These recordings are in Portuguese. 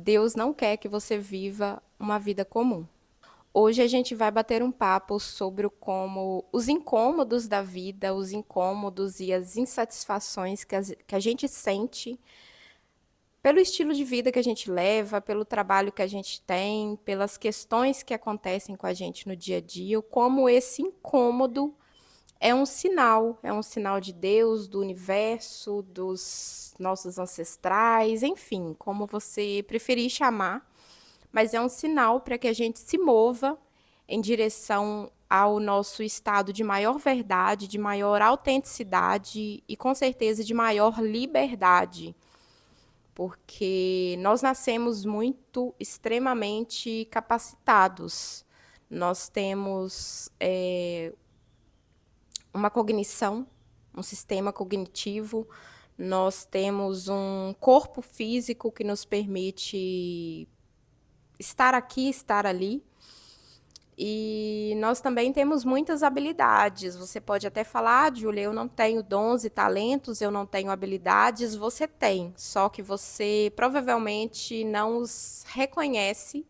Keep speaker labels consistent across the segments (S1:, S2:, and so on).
S1: Deus não quer que você viva uma vida comum. Hoje a gente vai bater um papo sobre como os incômodos da vida, os incômodos e as insatisfações que a gente sente pelo estilo de vida que a gente leva, pelo trabalho que a gente tem, pelas questões que acontecem com a gente no dia a dia, como esse incômodo é um sinal de Deus, do universo, dos nossos ancestrais, enfim, como você preferir chamar, mas é um sinal para que a gente se mova em direção ao nosso estado de maior verdade, de maior autenticidade e, com certeza, de maior liberdade, porque nós nascemos muito, extremamente capacitados. Nós temos uma cognição, um sistema cognitivo, nós temos um corpo físico que nos permite estar aqui, estar ali. E nós também temos muitas habilidades. Você pode até falar, Júlia, eu não tenho dons e talentos, eu não tenho habilidades. Você tem, só que você provavelmente não os reconhece.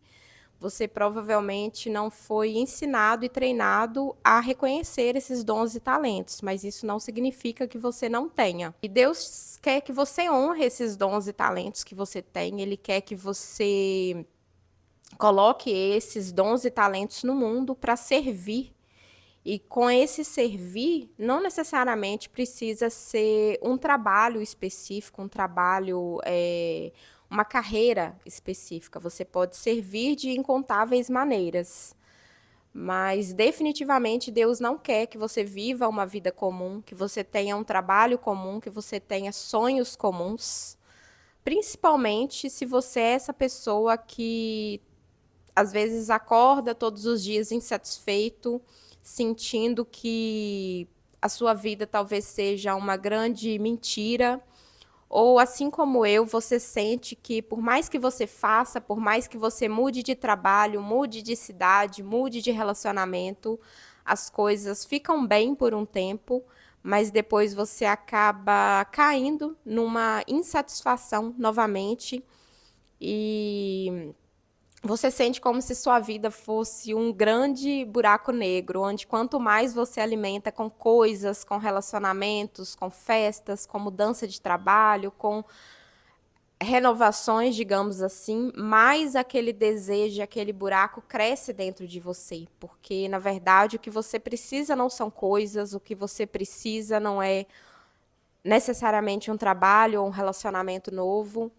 S1: Você provavelmente não foi ensinado e treinado a reconhecer esses dons e talentos, mas isso não significa que você não tenha. E Deus quer que você honre esses dons e talentos que você tem, Ele quer que você coloque esses dons e talentos no mundo para servir. E com esse servir, não necessariamente precisa ser um trabalho específico, um trabalho, uma carreira específica. Você pode servir de incontáveis maneiras. Mas definitivamente Deus não quer que você viva uma vida comum, que você tenha um trabalho comum, que você tenha sonhos comuns. Principalmente se você é essa pessoa que às vezes acorda todos os dias insatisfeito, sentindo que a sua vida talvez seja uma grande mentira, ou assim como eu, você sente que por mais que você faça, por mais que você mude de trabalho, mude de cidade, mude de relacionamento, as coisas ficam bem por um tempo, mas depois você acaba caindo numa insatisfação novamente e você sente como se sua vida fosse um grande buraco negro, onde quanto mais você alimenta com coisas, com relacionamentos, com festas, com mudança de trabalho, com renovações, digamos assim, mais aquele desejo, aquele buraco cresce dentro de você, porque na verdade o que você precisa não são coisas, o que você precisa não é necessariamente um trabalho ou um relacionamento novo.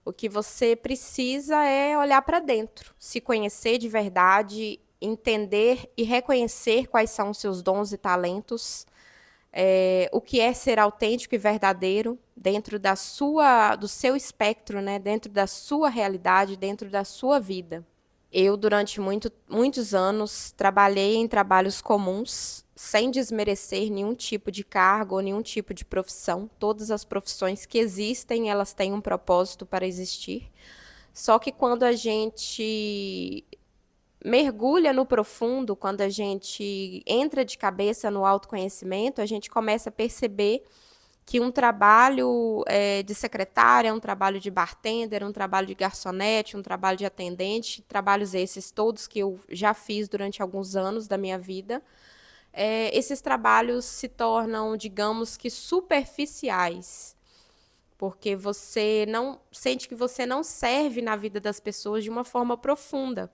S1: O que você precisa é olhar para dentro, se conhecer de verdade, entender e reconhecer quais são os seus dons e talentos, o que é ser autêntico e verdadeiro dentro do seu espectro, né? Dentro da sua realidade, dentro da sua vida. Eu, durante muitos anos, trabalhei em trabalhos comuns, sem desmerecer nenhum tipo de cargo ou nenhum tipo de profissão. Todas as profissões que existem, elas têm um propósito para existir. Só que quando a gente mergulha no profundo, quando a gente entra de cabeça no autoconhecimento, a gente começa a perceber que um trabalho de secretária, um trabalho de bartender, um trabalho de garçonete, um trabalho de atendente, trabalhos esses todos que eu já fiz durante alguns anos da minha vida, esses trabalhos se tornam, digamos que, superficiais, porque você não sente que você não serve na vida das pessoas de uma forma profunda.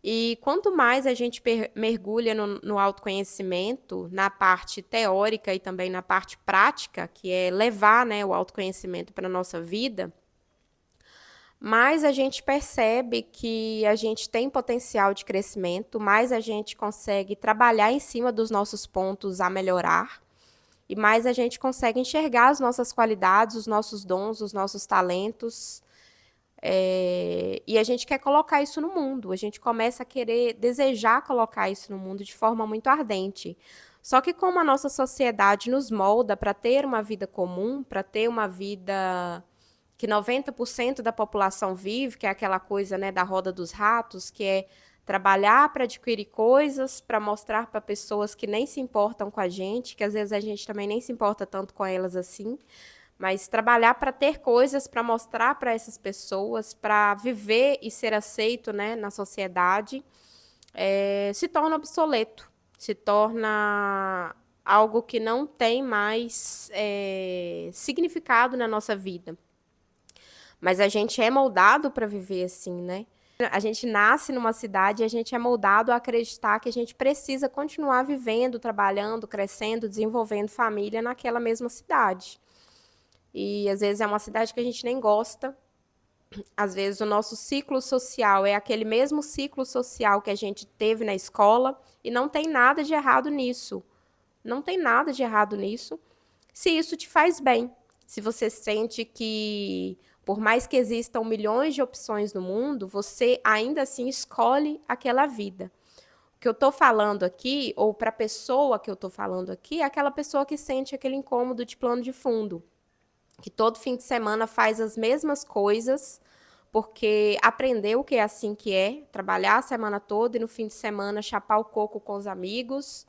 S1: E quanto mais a gente mergulha no autoconhecimento, na parte teórica e também na parte prática, que é levar, né, o autoconhecimento para a nossa vida, mais a gente percebe que a gente tem potencial de crescimento, mais a gente consegue trabalhar em cima dos nossos pontos a melhorar, e mais a gente consegue enxergar as nossas qualidades, os nossos dons, os nossos talentos, e a gente quer colocar isso no mundo, a gente começa a querer, desejar colocar isso no mundo de forma muito ardente. Só que como a nossa sociedade nos molda para ter uma vida comum, para ter uma vida que 90% da população vive, que é aquela coisa, né, da roda dos ratos, que é trabalhar para adquirir coisas, para mostrar para pessoas que nem se importam com a gente, que às vezes a gente também nem se importa tanto com elas assim, mas trabalhar para ter coisas para mostrar para essas pessoas, para viver e ser aceito, né, na sociedade, se torna obsoleto, se torna algo que não tem mais significado na nossa vida. Mas a gente é moldado para viver assim, né? A gente nasce numa cidade e a gente é moldado a acreditar que a gente precisa continuar vivendo, trabalhando, crescendo, desenvolvendo família naquela mesma cidade. E às vezes é uma cidade que a gente nem gosta. Às vezes o nosso ciclo social é aquele mesmo ciclo social que a gente teve na escola e não tem nada de errado nisso. Não tem nada de errado nisso, se isso te faz bem. Se você sente que, por mais que existam milhões de opções no mundo, você ainda assim escolhe aquela vida. O que eu estou falando aqui, ou para a pessoa que eu estou falando aqui, é aquela pessoa que sente aquele incômodo de plano de fundo, que todo fim de semana faz as mesmas coisas, porque aprendeu que é assim que é, trabalhar a semana toda e no fim de semana chapar o coco com os amigos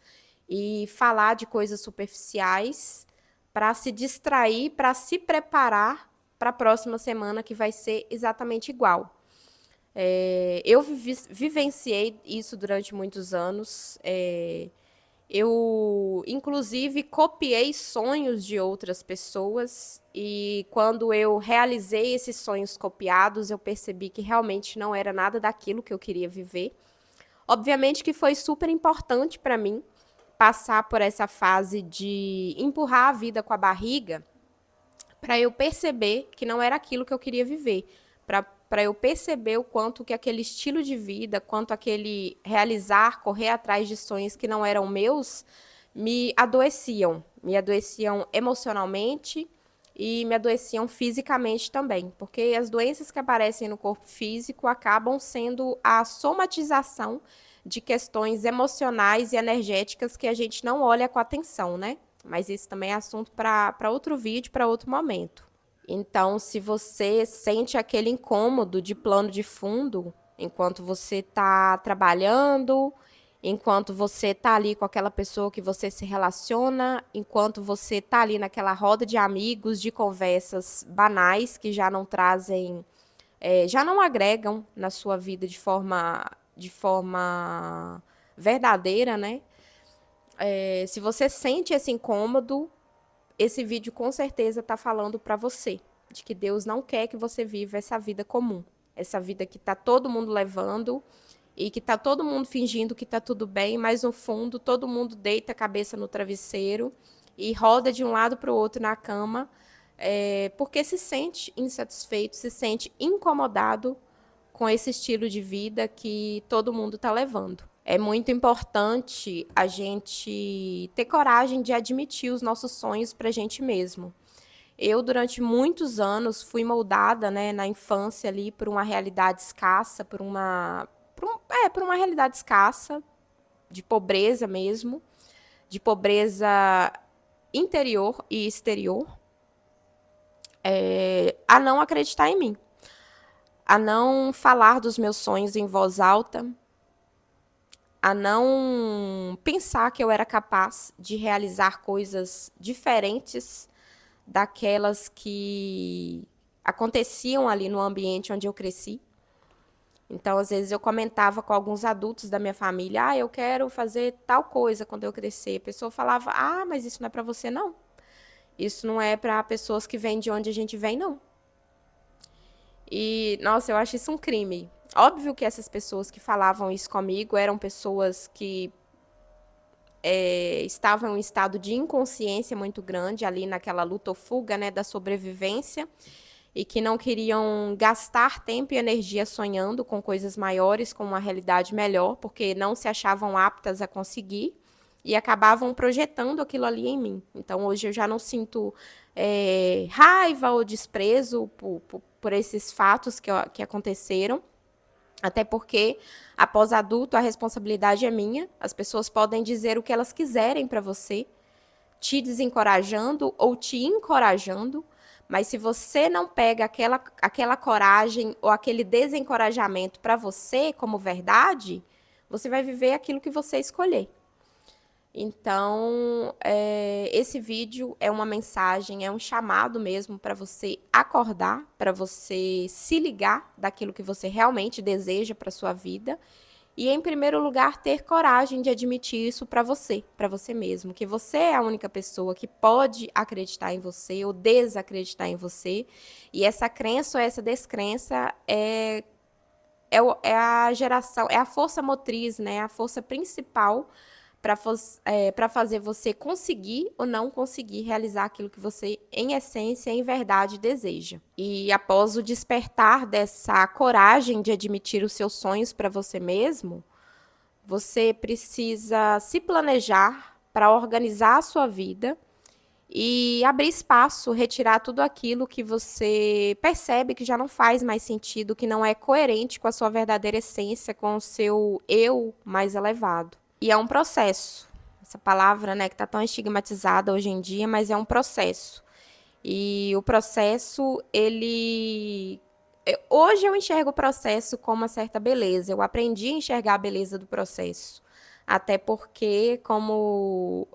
S1: e falar de coisas superficiais para se distrair, para se preparar para a próxima semana que vai ser exatamente igual. Eu vivenciei isso durante muitos anos. Eu, inclusive, copiei sonhos de outras pessoas e quando eu realizei esses sonhos copiados, eu percebi que realmente não era nada daquilo que eu queria viver. Obviamente que foi super importante para mim passar por essa fase de empurrar a vida com a barriga para eu perceber que não era aquilo que eu queria viver, para eu perceber o quanto que aquele estilo de vida, quanto aquele realizar, correr atrás de sonhos que não eram meus, me adoeciam emocionalmente e me adoeciam fisicamente também, porque as doenças que aparecem no corpo físico acabam sendo a somatização de questões emocionais e energéticas que a gente não olha com atenção, né? Mas isso também é assunto para outro vídeo, para outro momento. Então, se você sente aquele incômodo de plano de fundo, enquanto você está trabalhando, enquanto você está ali com aquela pessoa que você se relaciona, enquanto você está ali naquela roda de amigos, de conversas banais que já não trazem, já não agregam na sua vida de forma verdadeira, né? Se você sente esse incômodo, esse vídeo com certeza está falando para você de que Deus não quer que você viva essa vida comum, essa vida que está todo mundo levando e que está todo mundo fingindo que está tudo bem, mas no fundo todo mundo deita a cabeça no travesseiro e roda de um lado para o outro na cama, porque se sente insatisfeito, se sente incomodado com esse estilo de vida que todo mundo está levando. É muito importante a gente ter coragem de admitir os nossos sonhos para a gente mesmo. Eu, durante muitos anos, fui moldada, né, na infância ali por uma realidade escassa, por uma realidade escassa, de pobreza mesmo, de pobreza interior e exterior, a não acreditar em mim, a não falar dos meus sonhos em voz alta, a não pensar que eu era capaz de realizar coisas diferentes daquelas que aconteciam ali no ambiente onde eu cresci. Então, às vezes, eu comentava com alguns adultos da minha família, eu quero fazer tal coisa quando eu crescer. A pessoa falava, mas isso não é para você, não. Isso não é para pessoas que vêm de onde a gente vem, não. E, nossa, eu acho isso um crime. Óbvio que essas pessoas que falavam isso comigo eram pessoas que estavam em um estado de inconsciência muito grande, ali naquela luta ou fuga, né, da sobrevivência, e que não queriam gastar tempo e energia sonhando com coisas maiores, com uma realidade melhor, porque não se achavam aptas a conseguir, e acabavam projetando aquilo ali em mim. Então, hoje eu já não sinto raiva ou desprezo por esses fatos que aconteceram, até porque, após adulto, a responsabilidade é minha. As pessoas podem dizer o que elas quiserem para você, te desencorajando ou te encorajando, mas se você não pega aquela coragem ou aquele desencorajamento para você como verdade, você vai viver aquilo que você escolher. Então, esse vídeo é uma mensagem, é um chamado mesmo para você acordar, para você se ligar daquilo que você realmente deseja para sua vida. E, em primeiro lugar, ter coragem de admitir isso para você mesmo, que você é a única pessoa que pode acreditar em você ou desacreditar em você. E essa crença ou essa descrença é a geração, é a força motriz, né? A força principal para fazer você conseguir ou não conseguir realizar aquilo que você, em essência, em verdade, deseja. E após o despertar dessa coragem de admitir os seus sonhos para você mesmo, você precisa se planejar para organizar a sua vida e abrir espaço, retirar tudo aquilo que você percebe que já não faz mais sentido, que não é coerente com a sua verdadeira essência, com o seu eu mais elevado. E é um processo. Essa palavra, né, que está tão estigmatizada hoje em dia, mas é um processo. E o processo, ele. Hoje eu enxergo o processo com uma certa beleza. Eu aprendi a enxergar a beleza do processo. Até porque, como.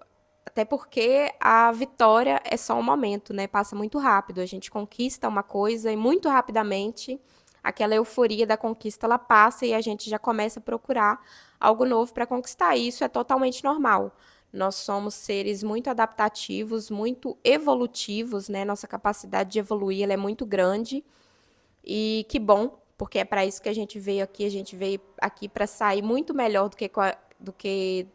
S1: Até porque a vitória é só um momento, né? Passa muito rápido. A gente conquista uma coisa e muito rapidamente aquela euforia da conquista ela passa e a gente já começa a procurar algo novo para conquistar. E isso é totalmente normal. Nós somos seres muito adaptativos, muito evolutivos, né? Nossa capacidade de evoluir ela é muito grande. E que bom, porque é para isso que a gente veio aqui. A gente veio aqui para sair muito melhor do que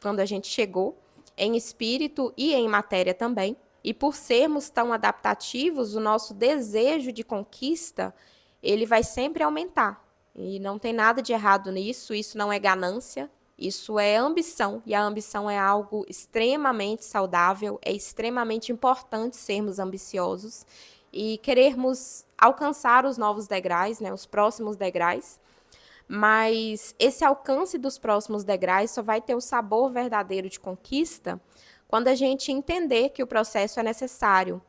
S1: quando a gente chegou, em espírito e em matéria também. E por sermos tão adaptativos, o nosso desejo de conquista, ele vai sempre aumentar. E não tem nada de errado nisso, isso não é ganância, isso é ambição. E a ambição é algo extremamente saudável, é extremamente importante sermos ambiciosos e querermos alcançar os novos degraus, né, os próximos degraus. Mas esse alcance dos próximos degraus só vai ter o sabor verdadeiro de conquista quando a gente entender que o processo é necessário.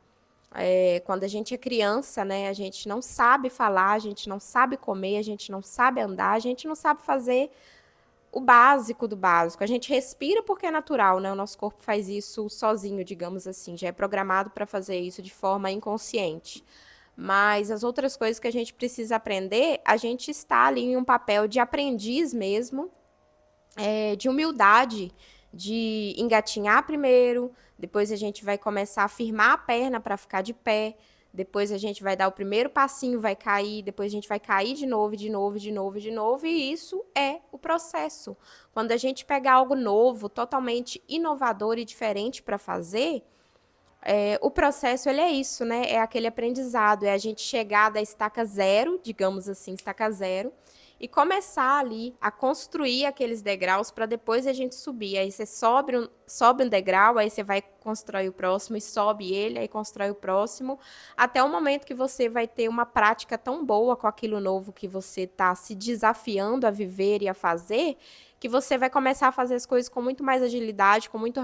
S1: Quando a gente é criança, né, a gente não sabe falar, a gente não sabe comer, a gente não sabe andar, a gente não sabe fazer o básico do básico. A gente respira porque é natural, né? O nosso corpo faz isso sozinho, digamos assim, já é programado para fazer isso de forma inconsciente. Mas as outras coisas que a gente precisa aprender, a gente está ali em um papel de aprendiz mesmo, de humildade, de engatinhar primeiro, depois a gente vai começar a firmar a perna para ficar de pé, depois a gente vai dar o primeiro passinho, vai cair, depois a gente vai cair de novo, de novo, de novo, de novo, e isso é o processo. Quando a gente pegar algo novo, totalmente inovador e diferente para fazer, o processo ele é isso, né? É aquele aprendizado, é a gente chegar da estaca zero, digamos assim, estaca zero, e começar ali a construir aqueles degraus para depois a gente subir. Aí você sobe um degrau, aí você vai construir o próximo e sobe ele, aí constrói o próximo, até o momento que você vai ter uma prática tão boa com aquilo novo que você está se desafiando a viver e a fazer, que você vai começar a fazer as coisas com muito mais agilidade, com muito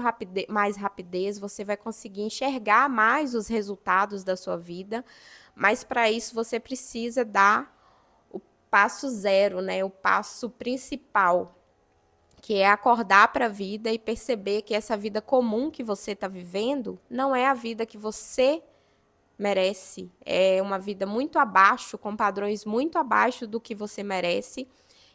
S1: mais rapidez, você vai conseguir enxergar mais os resultados da sua vida, mas para isso você precisa dar o passo zero, né? O passo principal, que é acordar para a vida e perceber que essa vida comum que você está vivendo não é a vida que você merece, é uma vida muito abaixo, com padrões muito abaixo do que você merece,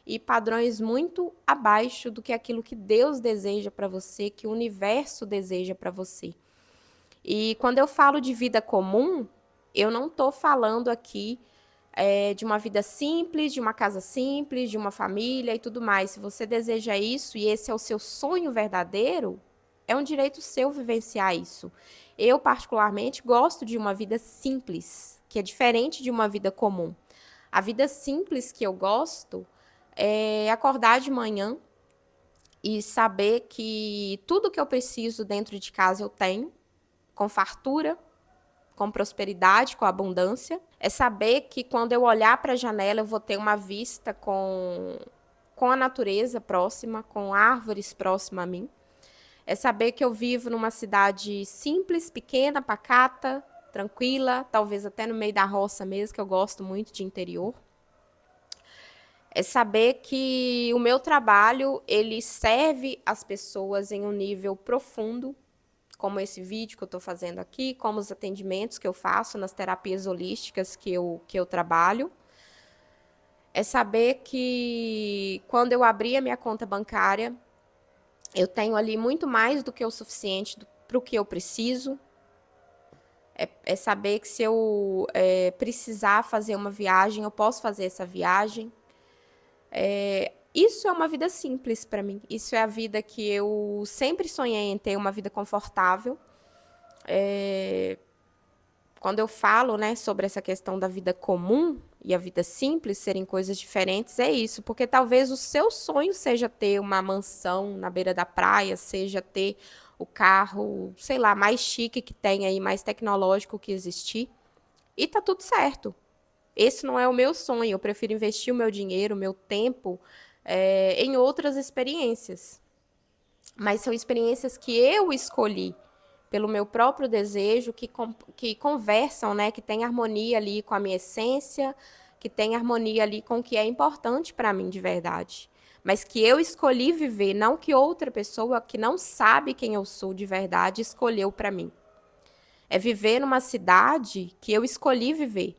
S1: e padrões muito abaixo do que aquilo que Deus deseja para você, que o universo deseja para você. E quando eu falo de vida comum, eu não estou falando aqui de uma vida simples, de uma casa simples, de uma família e tudo mais. Se você deseja isso e esse é o seu sonho verdadeiro, é um direito seu vivenciar isso. Eu, particularmente, gosto de uma vida simples, que é diferente de uma vida comum. A vida simples que eu gosto é acordar de manhã e saber que tudo que eu preciso dentro de casa eu tenho, com fartura, com prosperidade, com abundância. É saber que quando eu olhar para a janela eu vou ter uma vista com a natureza próxima, com árvores próximas a mim. É saber que eu vivo numa cidade simples, pequena, pacata, tranquila, talvez até no meio da roça mesmo, que eu gosto muito de interior. É saber que o meu trabalho, ele serve as pessoas em um nível profundo, como esse vídeo que eu estou fazendo aqui, como os atendimentos que eu faço nas terapias holísticas que eu trabalho. É saber que quando eu abrir a minha conta bancária, eu tenho ali muito mais do que o suficiente para o que eu preciso. É saber que se eu precisar fazer uma viagem, eu posso fazer essa viagem. Isso é uma vida simples para mim. Isso é a vida que eu sempre sonhei em ter, uma vida confortável. Quando eu falo, né, sobre essa questão da vida comum e a vida simples serem coisas diferentes, é isso, porque talvez o seu sonho seja ter uma mansão na beira da praia, seja ter o carro, sei lá, mais chique que tem aí, mais tecnológico que existir, e tá tudo certo. Esse não é o meu sonho, eu prefiro investir o meu dinheiro, o meu tempo, em outras experiências. Mas são experiências que eu escolhi pelo meu próprio desejo, que conversam, né, que tem harmonia ali com a minha essência, que tem harmonia ali com o que é importante para mim de verdade. Mas que eu escolhi viver, não que outra pessoa que não sabe quem eu sou de verdade escolheu para mim. É viver numa cidade que eu escolhi viver.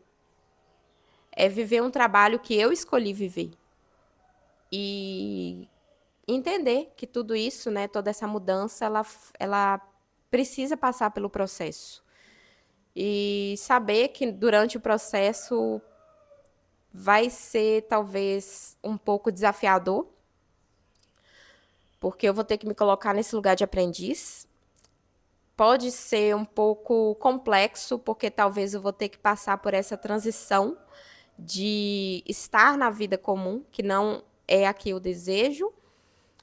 S1: É viver um trabalho que eu escolhi viver. E entender que tudo isso, né, toda essa mudança, ela precisa passar pelo processo. E saber que durante o processo vai ser talvez um pouco desafiador, porque eu vou ter que me colocar nesse lugar de aprendiz. Pode ser um pouco complexo, porque talvez eu vou ter que passar por essa transição de estar na vida comum, que não é a que eu desejo,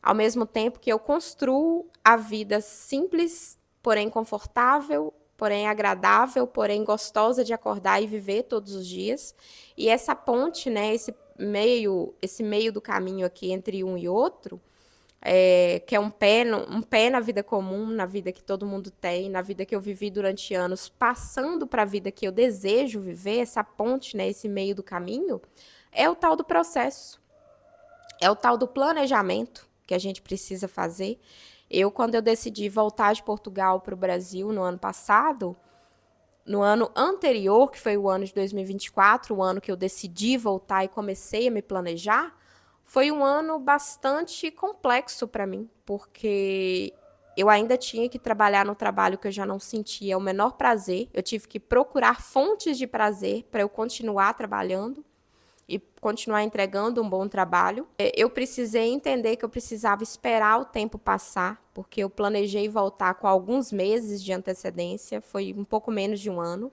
S1: ao mesmo tempo que eu construo a vida simples, porém confortável, porém agradável, porém gostosa de acordar e viver todos os dias. E essa ponte, né, esse meio do caminho aqui entre um e outro, que é um pé na vida comum, na vida que todo mundo tem, na vida que eu vivi durante anos, passando para a vida que eu desejo viver, essa ponte, né, esse meio do caminho, é o tal do processo. É o tal do planejamento que a gente precisa fazer. Quando eu decidi voltar de Portugal para o Brasil no ano passado, no ano anterior, que foi o ano de 2024, o ano que eu decidi voltar e comecei a me planejar, foi um ano bastante complexo para mim, porque eu ainda tinha que trabalhar no trabalho que eu já não sentia o menor prazer. Eu tive que procurar fontes de prazer para eu continuar trabalhando e continuar entregando um bom trabalho. Eu precisei entender que eu precisava esperar o tempo passar, porque eu planejei voltar com alguns meses de antecedência, foi um pouco menos de um ano.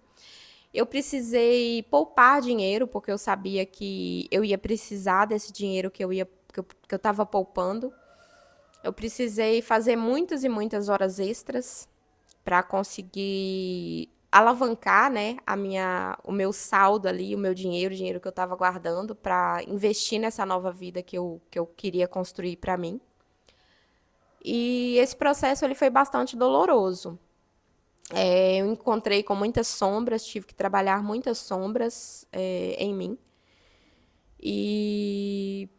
S1: Eu precisei poupar dinheiro, porque eu sabia que eu ia precisar desse dinheiro que eu estava poupando. Eu precisei fazer muitas e muitas horas extras para conseguir alavancar, né, o meu saldo ali, o dinheiro que eu estava guardando para investir nessa nova vida que eu queria construir para mim. E esse processo ele foi bastante doloroso. Eu encontrei com muitas sombras, tive que trabalhar muitas sombras em mim. E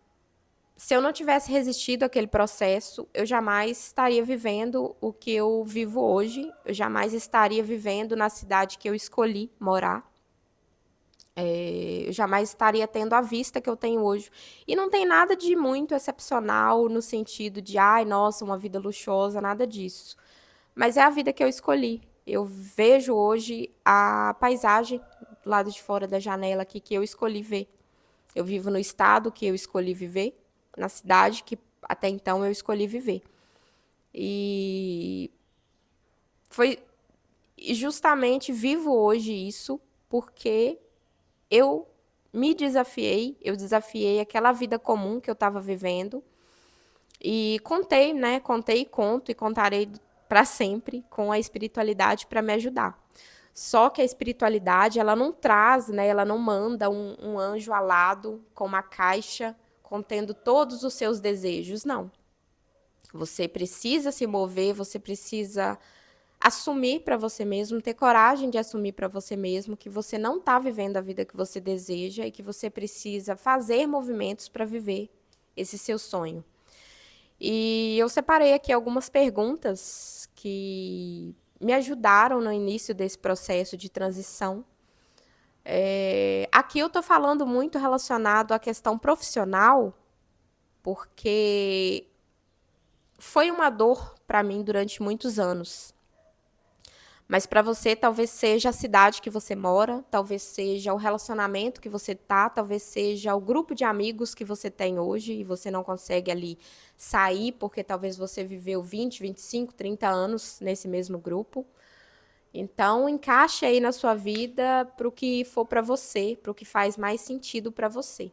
S1: se eu não tivesse resistido àquele processo, eu jamais estaria vivendo o que eu vivo hoje, eu jamais estaria vivendo na cidade que eu escolhi morar, eu jamais estaria tendo a vista que eu tenho hoje. E não tem nada de muito excepcional no sentido de, ai, nossa, uma vida luxuosa, nada disso. Mas é a vida que eu escolhi. Eu vejo hoje a paisagem do lado de fora da janela aqui que eu escolhi ver. Eu vivo no estado que eu escolhi viver, na cidade que até então eu escolhi viver. E foi justamente vivo hoje isso porque eu me desafiei, eu desafiei aquela vida comum que eu estava vivendo e contei, né? Contei e conto e contarei para sempre com a espiritualidade para me ajudar. Só que a espiritualidade, ela não traz, né? Ela não manda um anjo alado com uma caixa contendo todos os seus desejos, não. Você precisa se mover, você precisa assumir para você mesmo, ter coragem de assumir para você mesmo que você não está vivendo a vida que você deseja e que você precisa fazer movimentos para viver esse seu sonho. E eu separei aqui algumas perguntas que me ajudaram no início desse processo de transição. Aqui eu estou falando muito relacionado à questão profissional, porque foi uma dor para mim durante muitos anos. Mas para você talvez seja a cidade que você mora, talvez seja o relacionamento que você tá, talvez seja o grupo de amigos que você tem hoje e você não consegue ali sair porque talvez você viveu 20, 25, 30 anos nesse mesmo grupo. Então, encaixe aí na sua vida para o que for para você, para o que faz mais sentido para você.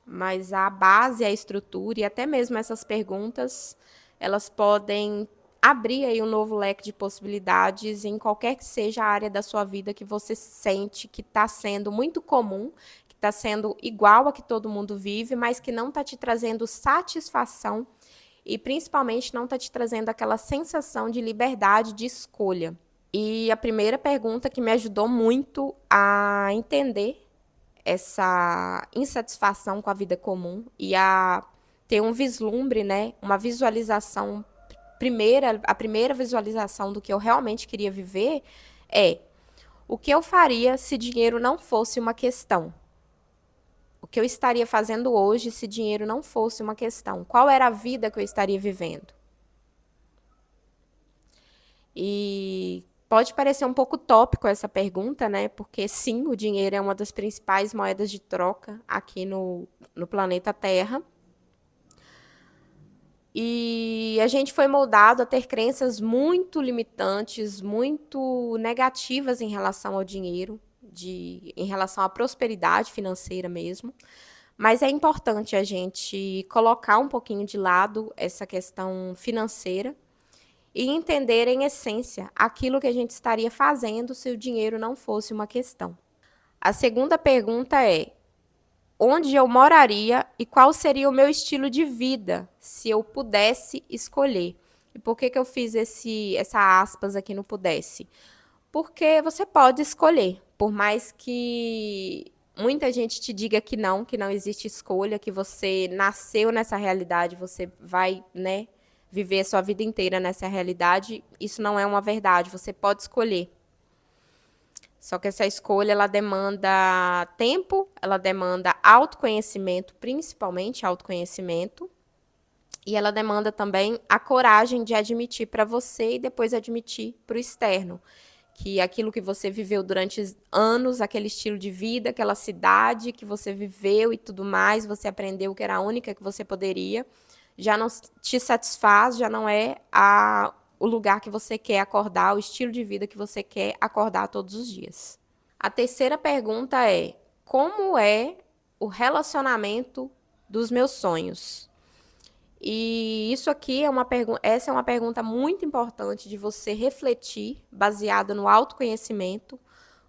S1: Mas a base, a estrutura e até mesmo essas perguntas, elas podem abrir aí um novo leque de possibilidades em qualquer que seja a área da sua vida que você sente que está sendo muito comum, que está sendo igual a que todo mundo vive, mas que não está te trazendo satisfação e principalmente não está te trazendo aquela sensação de liberdade de escolha. E a primeira pergunta que me ajudou muito a entender essa insatisfação com a vida comum e a ter um vislumbre, né, uma visualização a primeira visualização do que eu realmente queria viver é: o que eu faria se dinheiro não fosse uma questão? O que eu estaria fazendo hoje se dinheiro não fosse uma questão? Qual era a vida que eu estaria vivendo? E pode parecer um pouco tópico essa pergunta, né? Porque sim, o dinheiro é uma das principais moedas de troca aqui no planeta Terra. E a gente foi moldado a ter crenças muito limitantes, muito negativas em relação ao dinheiro, em relação à prosperidade financeira mesmo. Mas é importante a gente colocar um pouquinho de lado essa questão financeira e entender, em essência, aquilo que a gente estaria fazendo se o dinheiro não fosse uma questão. A segunda pergunta é: onde eu moraria e qual seria o meu estilo de vida se eu pudesse escolher? E por que eu fiz essa aspas aqui no pudesse? Porque você pode escolher, por mais que muita gente te diga que não existe escolha, que você nasceu nessa realidade, você vai, né, viver a sua vida inteira nessa realidade, isso não é uma verdade, você pode escolher. Só que essa escolha, ela demanda tempo, ela demanda autoconhecimento, principalmente autoconhecimento, e ela demanda também a coragem de admitir para você e depois admitir para o externo que aquilo que você viveu durante anos, aquele estilo de vida, aquela cidade que você viveu e tudo mais, você aprendeu que era a única que você poderia, já não te satisfaz, já não é o lugar que você quer acordar, o estilo de vida que você quer acordar todos os dias. A terceira pergunta é: como é o relacionamento dos meus sonhos? E isso aqui essa é uma pergunta muito importante de você refletir, baseada no autoconhecimento,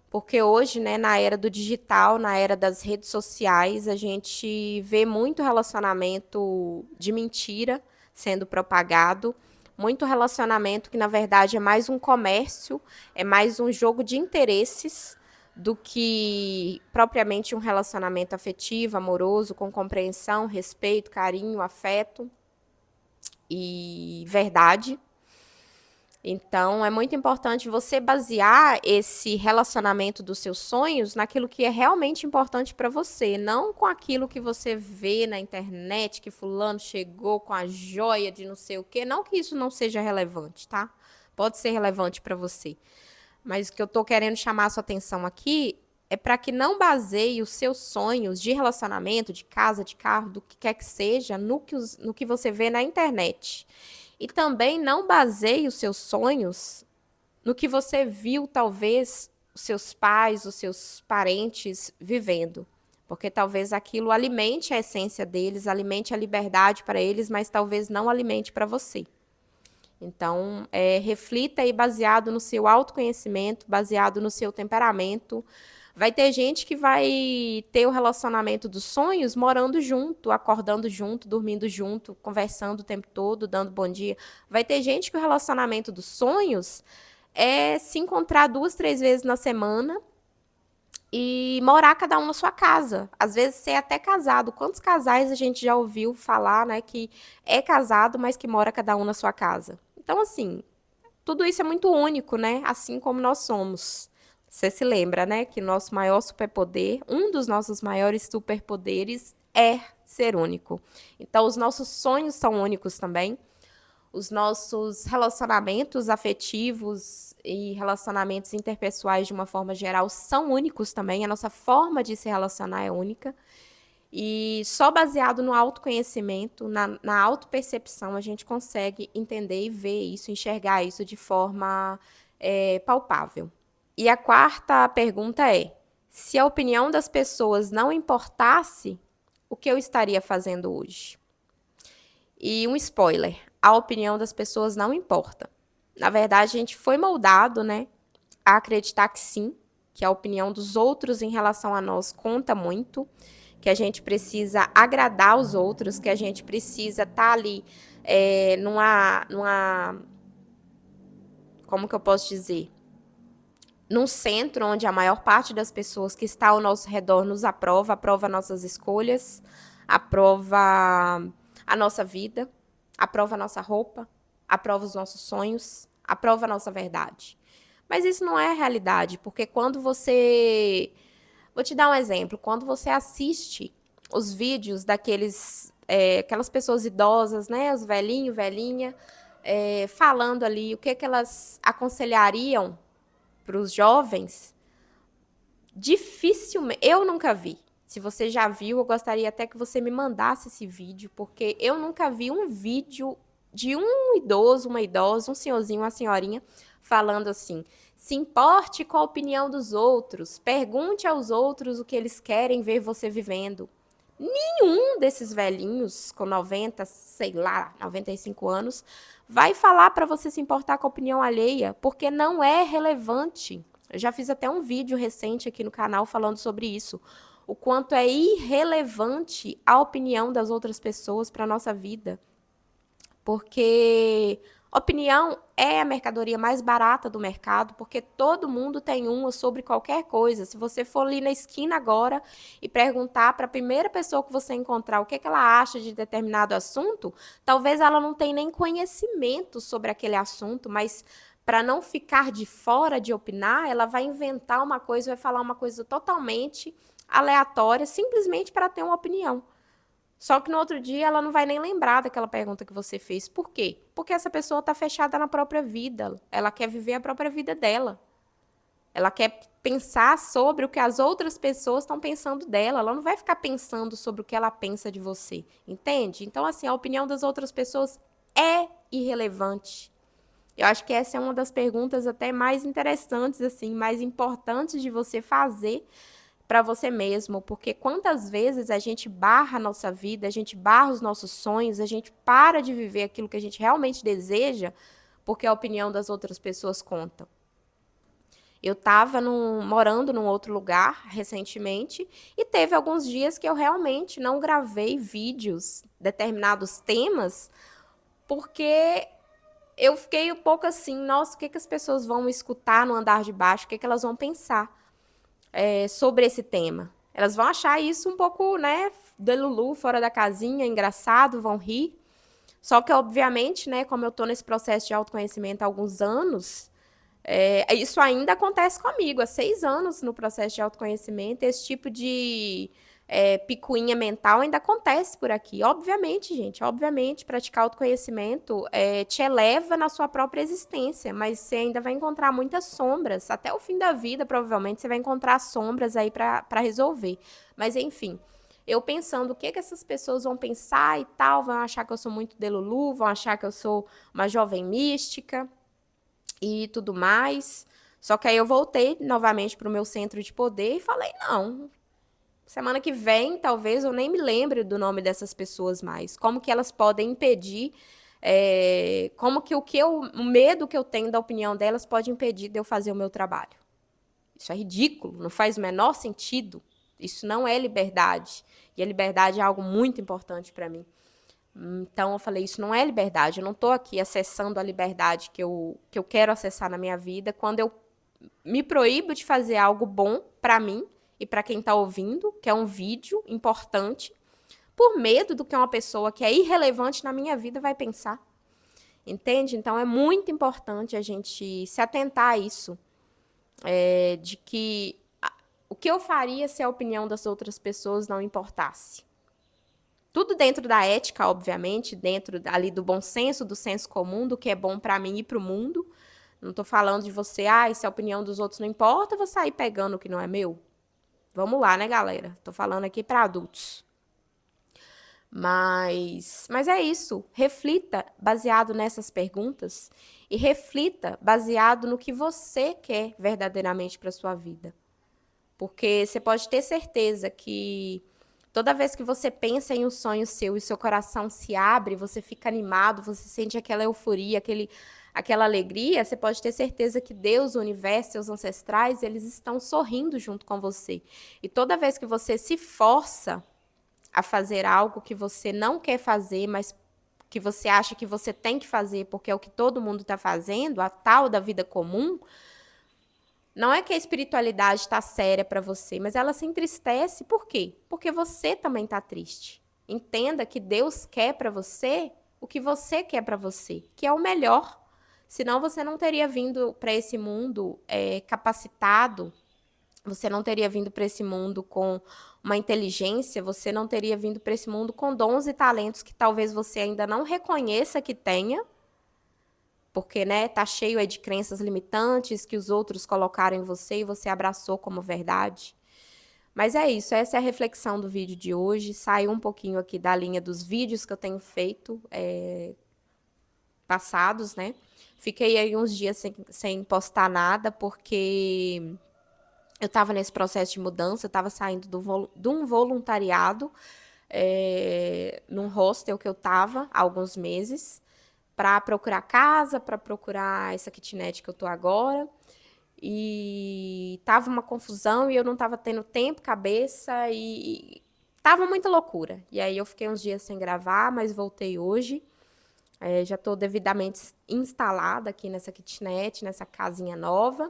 S1: porque hoje, né, na era do digital, na era das redes sociais, a gente vê muito relacionamento de mentira sendo propagado, muito relacionamento que, na verdade, é mais um comércio, é mais um jogo de interesses do que propriamente um relacionamento afetivo, amoroso, com compreensão, respeito, carinho, afeto e verdade. Então, é muito importante você basear esse relacionamento dos seus sonhos naquilo que é realmente importante para você, não com aquilo que você vê na internet, que fulano chegou com a joia de não sei o quê. Não que isso não seja relevante, tá? Pode ser relevante para você. Mas o que eu estou querendo chamar a sua atenção aqui é para que não baseie os seus sonhos de relacionamento, de casa, de carro, do que quer que seja, no que você vê na internet. E também não baseie os seus sonhos no que você viu, talvez, os seus pais, os seus parentes vivendo. Porque talvez aquilo alimente a essência deles, alimente a liberdade para eles, mas talvez não alimente para você. Então, reflita aí baseado no seu autoconhecimento, baseado no seu temperamento. Vai ter gente que vai ter o relacionamento dos sonhos morando junto, acordando junto, dormindo junto, conversando o tempo todo, dando bom dia. Vai ter gente que o relacionamento dos sonhos é se encontrar 2, 3 vezes na semana e morar cada um na sua casa. Às vezes ser até casado. Quantos casais a gente já ouviu falar, né, que é casado, mas que mora cada um na sua casa? Então, assim, tudo isso é muito único, né? Assim como nós somos. Você se lembra, né, que nosso maior superpoder, um dos nossos maiores superpoderes é ser único. Então, os nossos sonhos são únicos também. Os nossos relacionamentos afetivos e relacionamentos interpessoais, de uma forma geral, são únicos também. A nossa forma de se relacionar é única. E só baseado no autoconhecimento, na autopercepção, a gente consegue entender e ver isso, enxergar isso de forma palpável. E a quarta pergunta é: se a opinião das pessoas não importasse, o que eu estaria fazendo hoje? E um spoiler: a opinião das pessoas não importa. Na verdade, a gente foi moldado, né, a acreditar que sim, que a opinião dos outros em relação a nós conta muito, que a gente precisa agradar os outros, que a gente precisa estar ali como que eu posso dizer? Num centro onde a maior parte das pessoas que está ao nosso redor nos aprova nossas escolhas, aprova a nossa vida, aprova a nossa roupa, aprova os nossos sonhos, aprova a nossa verdade. Mas isso não é a realidade, porque quando você... Vou te dar um exemplo. Quando você assiste os vídeos aquelas pessoas idosas, né, os velhinho, velhinha, falando ali o que elas aconselhariam para os jovens, dificilmente... Eu nunca vi. Se você já viu, eu gostaria até que você me mandasse esse vídeo, porque eu nunca vi um vídeo de um idoso, uma idosa, um senhorzinho, uma senhorinha, falando assim: se importe com a opinião dos outros, pergunte aos outros o que eles querem ver você vivendo. Nenhum desses velhinhos com 90, sei lá, 95 anos, vai falar para você se importar com a opinião alheia, porque não é relevante. Eu já fiz até um vídeo recente aqui no canal falando sobre isso. O quanto é irrelevante a opinião das outras pessoas para a nossa vida. Porque opinião é a mercadoria mais barata do mercado, porque todo mundo tem uma sobre qualquer coisa. Se você for ali na esquina agora e perguntar para a primeira pessoa que você encontrar o que ela acha de determinado assunto, talvez ela não tenha nem conhecimento sobre aquele assunto, mas para não ficar de fora de opinar, ela vai inventar uma coisa, vai falar uma coisa totalmente aleatória, simplesmente para ter uma opinião. Só que no outro dia ela não vai nem lembrar daquela pergunta que você fez. Por quê? Porque essa pessoa está fechada na própria vida. Ela quer viver a própria vida dela. Ela quer pensar sobre o que as outras pessoas estão pensando dela. Ela não vai ficar pensando sobre o que ela pensa de você. Entende? Então, assim, a opinião das outras pessoas é irrelevante. Eu acho que essa é uma das perguntas até mais interessantes, assim, mais importantes de você fazer para você mesmo, porque quantas vezes a gente barra a nossa vida, a gente barra os nossos sonhos, a gente para de viver aquilo que a gente realmente deseja, porque a opinião das outras pessoas conta. Eu estava morando num outro lugar recentemente e teve alguns dias que eu realmente não gravei vídeos, determinados temas, porque eu fiquei um pouco assim: nossa, o que as pessoas vão escutar no andar de baixo, o que elas vão pensar sobre esse tema? Elas vão achar isso um pouco, né, delulu, fora da casinha, engraçado, vão rir. Só que, obviamente, né, como eu estou nesse processo de autoconhecimento há alguns anos, isso ainda acontece comigo, há 6 anos no processo de autoconhecimento, esse tipo de picuinha mental ainda acontece por aqui. Obviamente, gente, obviamente, praticar autoconhecimento te eleva na sua própria existência, mas você ainda vai encontrar muitas sombras. Até o fim da vida, provavelmente, você vai encontrar sombras aí para resolver. Mas, enfim, eu pensando o que essas pessoas vão pensar e tal, vão achar que eu sou muito delulu, vão achar que eu sou uma jovem mística e tudo mais. Só que aí eu voltei novamente para o meu centro de poder e falei: não, semana que vem talvez eu nem me lembre do nome dessas pessoas mais. Como que elas podem impedir, como que o medo que eu tenho da opinião delas pode impedir de eu fazer o meu trabalho? Isso é ridículo, não faz o menor sentido. Isso não é liberdade. E a liberdade é algo muito importante para mim. Então eu falei, isso não é liberdade, eu não estou aqui acessando a liberdade que eu quero acessar na minha vida quando eu me proíbo de fazer algo bom para mim e para quem está ouvindo, que é um vídeo importante, por medo do que uma pessoa que é irrelevante na minha vida vai pensar. Entende? Então é muito importante a gente se atentar a isso, de que o que eu faria se a opinião das outras pessoas não importasse. Tudo dentro da ética, obviamente, dentro ali do bom senso, do senso comum, do que é bom para mim e para o mundo. Não estou falando de você, se a opinião dos outros não importa, eu vou sair pegando o que não é meu. Vamos lá, né, galera? Estou falando aqui para adultos. Mas é isso. Reflita baseado nessas perguntas e reflita baseado no que você quer verdadeiramente para sua vida. Porque você pode ter certeza que toda vez que você pensa em um sonho seu e seu coração se abre, você fica animado, você sente aquela euforia, aquela alegria, você pode ter certeza que Deus, o universo, seus ancestrais, eles estão sorrindo junto com você. E toda vez que você se força a fazer algo que você não quer fazer, mas que você acha que você tem que fazer porque é o que todo mundo está fazendo, a tal da vida comum, não é que a espiritualidade está séria para você, mas ela se entristece. Por quê? Porque você também está triste. Entenda que Deus quer para você o que você quer para você, que é o melhor. Senão você não teria vindo para esse mundo capacitado, você não teria vindo para esse mundo com uma inteligência, você não teria vindo para esse mundo com dons e talentos que talvez você ainda não reconheça que tenha, porque, né, tá cheio aí de crenças limitantes que os outros colocaram em você e você abraçou como verdade. Mas é isso, essa é a reflexão do vídeo de hoje. Saiu um pouquinho aqui da linha dos vídeos que eu tenho feito passados, né? Fiquei aí uns dias sem postar nada, porque eu estava nesse processo de mudança, eu estava saindo de um voluntariado num hostel que eu estava há alguns meses, para procurar casa, para procurar essa kitnet que eu tô agora. E tava uma confusão e eu não tava tendo tempo, cabeça e tava muita loucura. E aí eu fiquei uns dias sem gravar, mas voltei hoje. Já tô devidamente instalada aqui nessa kitnet, nessa casinha nova.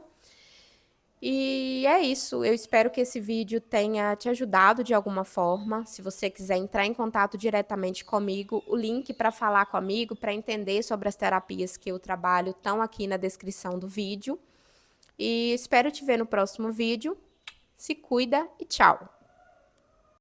S1: E é isso, eu espero que esse vídeo tenha te ajudado de alguma forma. Se você quiser entrar em contato diretamente comigo, o link para falar comigo, para entender sobre as terapias que eu trabalho, estão aqui na descrição do vídeo. E espero te ver no próximo vídeo. Se cuida e tchau!